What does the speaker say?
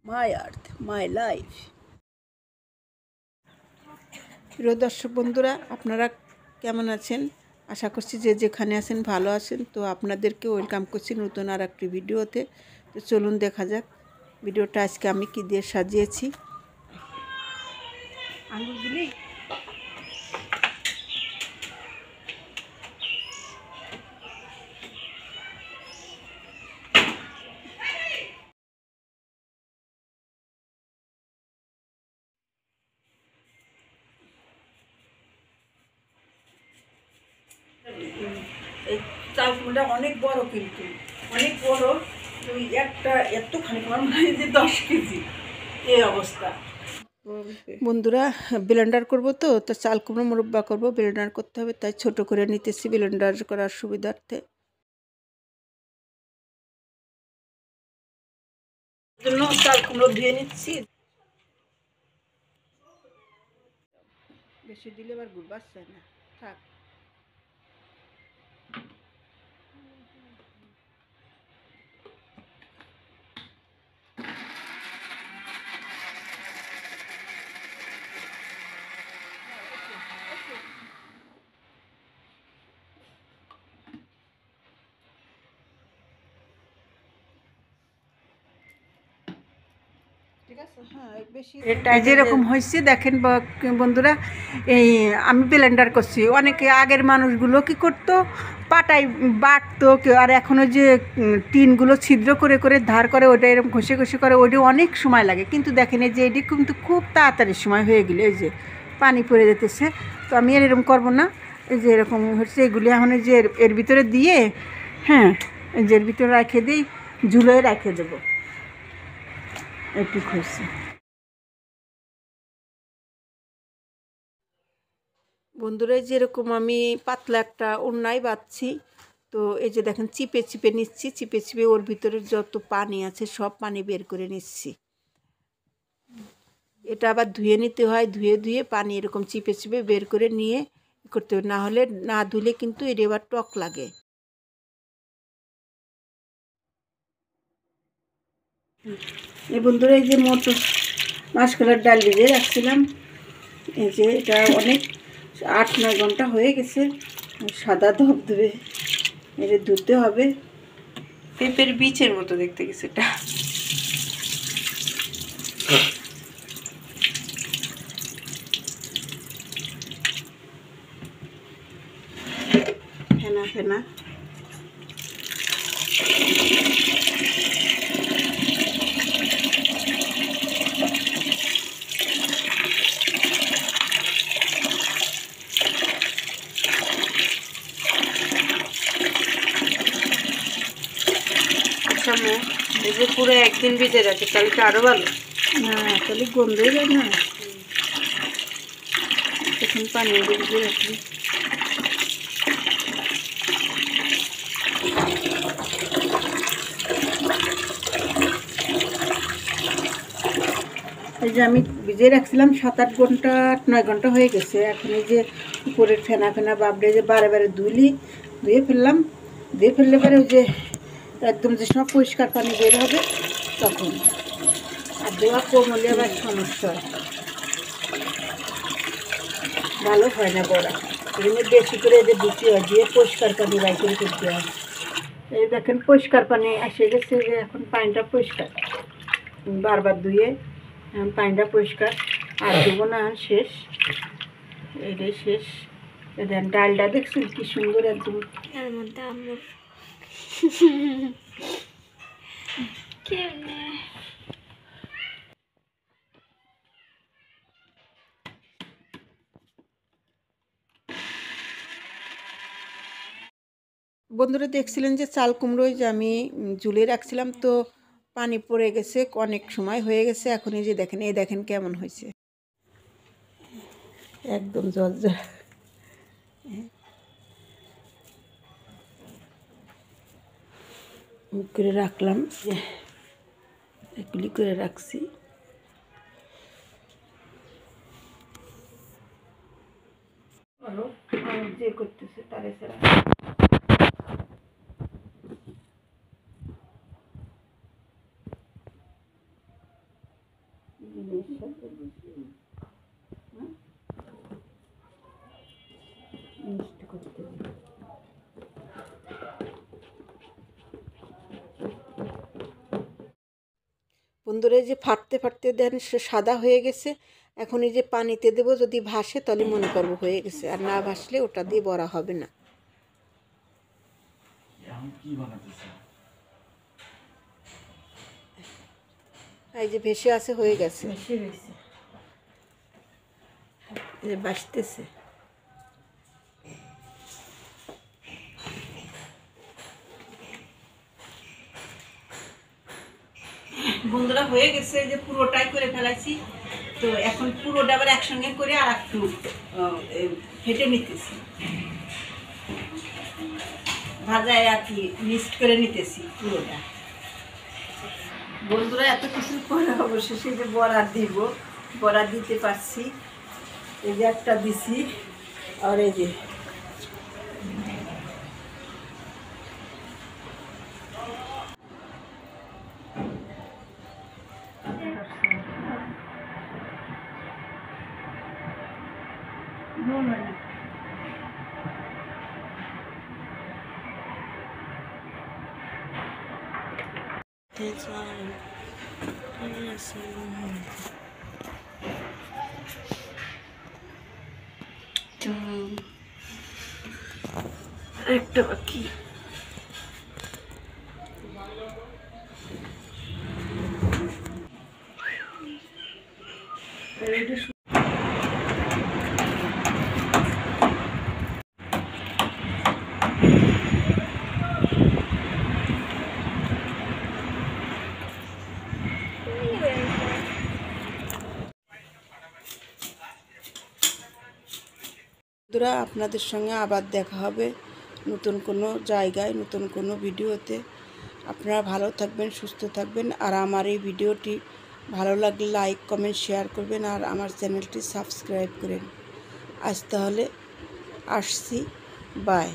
My earth my life. প্রিয় দর্শক বন্ধুরা, আপনারা কেমন আছেন? আশা করছি যে যেখানে আছেন ভালো আছেন। তো আপনাদেরকে ওয়েলকাম করছি নতুন আর একটি ভিডিওতে। তো চলুন দেখা যাক ভিডিওটা আজকে আমি কী দিয়ে সাজিয়েছি। আঙুরগুলি এই চালগুলো অনেক বড়, কিন্তু অনেক বড়। ওই একটা এতখানি আমার মনে হয় যে 10 কেজি এই অবস্থা। বন্ধুরা, ব্লেন্ডার করবো তো চাল কুমড়ো মুরব্বা করবো, ব্লেন্ডার করতে হবে, তাই ছোট করে নিতেছি ব্লেন্ডার করার সুবিধার্থে। জন্য চাল কুমড়ো ধুয়ে নিচ্ছি। বেশি দিলে আবার গুড় বাড়ছে না, থাক। এটা যেরকম হয়েছে দেখেন বন্ধুরা, এই আমি ব্লেন্ডার করছি। অনেকে আগের মানুষগুলো কি করতো, পাটায় বাটতো কেউ, আর এখনও যে টিনগুলো ছিদ্র করে করে ধার করে ওটা এরকম ঘষে ঘষে করে, ওইটা অনেক সময় লাগে। কিন্তু দেখেন এই যে এটি কিন্তু খুব তাড়াতাড়ি সময় হয়ে গেলে, এই যে পানি পড়ে যেতেছে। তো আমি আর এরকম করবো না। এই যে এরকম হচ্ছে, এগুলি এখন এই যে এর ভিতরে দিয়ে, হ্যাঁ, এই যে এর ভিতরে রেখে দিই, ঝুলোয় রেখে দেবো। একটু খুশি বন্ধুরা, যেরকম আমি পাতলা একটা ওড়নায় বাঁধছি। তো এই যে দেখেন চিপে চিপে নিচ্ছি, চিপে চিপে ওর ভিতরে যত পানি আছে সব পানি বের করে নিচ্ছি। এটা আবার ধুয়ে নিতে হয়, ধুয়ে ধুয়ে পানি এরকম চিপে চিপে বের করে নিয়ে করতে হবে, না হলে না ধুলে কিন্তু এর আবার টক লাগে। এই বন্ধুরা, এই যে মটর মাসকলার ডাল ভিজিয়ে রাখছিলাম, এই যে এটা অনেক 8-9 ঘন্টা হয়ে গেছে, সাদা ধবধবে। এটা ধুতে হবে। পেঁপের বীজের মতো দেখতে গেছে এটা। ফেনা ফেনা এই যে পুরো একদিন ভিজে রাখে, তাহলে তো আরো ভালো। না, তাহলে গন্ধ হয়ে যায় না, তখন পানি ভিজিয়ে রাখি। এই যে আমি ভিজিয়ে রাখছিলাম 7-8 ঘন্টা, 8-9 ঘন্টা হয়ে গেছে। এখন এই যে উপরের ফেনা ফেনা বাবড়ে যে বারে বারে ধুয়ে ফেললাম। ধুয়ে ফেললে পরে ওই যে একদম যে সব পরিষ্কার পানি বের হবে তখন। আর দেওয়া কম হলে আবার সমস্যা হয়, ভালো হয় না বড়া। এগুলো বেশি করে যে দিতে হয়, দিয়ে পরিষ্কার পানি বাই করে করতে হয়। এই দেখেন পরিষ্কার পানি এসে গেছে, যে এখন পানিটা পরিষ্কার, বারবার ধুয়ে পানিটা পরিষ্কার। আর দেবো না, শেষ, এটাই শেষ। দেখেন ডালটা দেখছেন কি সুন্দর একদম। এর মধ্যে আমার বন্ধুরা দেখছিলেন যে চাল কুমড়োই যে আমি ঝুলে রাখছিলাম, তো পানি পড়ে গেছে, অনেক সময় হয়ে গেছে। এখন এই যে দেখেন, এই দেখেন কেমন হয়েছে, একদম জলজল করে রাখলাম, এগুলি করে রাখছি। যে করতেছে তারে ছাড়া বন্ধুরা এই যে ফাটতে ফাটতে দেন সে সাদা হয়ে গেছে। এখন এই যে পানিতে দেবো, যদি ভাসে তাহলে মনে করবো হয়ে গেছে, আর না ভাসলে ওটা দিয়ে বড়া হবে না। এই যে ভেসে আছে, হয়ে গেছে, এই যে ভাসতেছে। বন্ধুরা হয়ে গেছে, যে পুরোটাই করে ফেলাইছি। তো এখন পুরোটা আবার একসঙ্গে করে আর একটু ফেটে নিতেছি, ভাজায় আর কি মিক্সড করে নিতেছি পুরোটা। বন্ধুরা এত কিছু পরে অবশেষে যে বড়া দিব, বড়া দিতে পারছি। এই যে একটা দিছি, আর এই যে একটা বাকি। বন্ধুরা আপনাদের সঙ্গে আবার দেখা হবে নতুন কোনো জায়গায়, নতুন কোনো ভিডিওতে। আপনারা ভালো থাকবেন, সুস্থ থাকবেন, আর আমার এই ভিডিওটি ভালো লাগলে লাইক কমেন্ট শেয়ার করবেন, আর আমার চ্যানেলটি সাবস্ক্রাইব করেন। আজ তাহলে আসছি, বাই।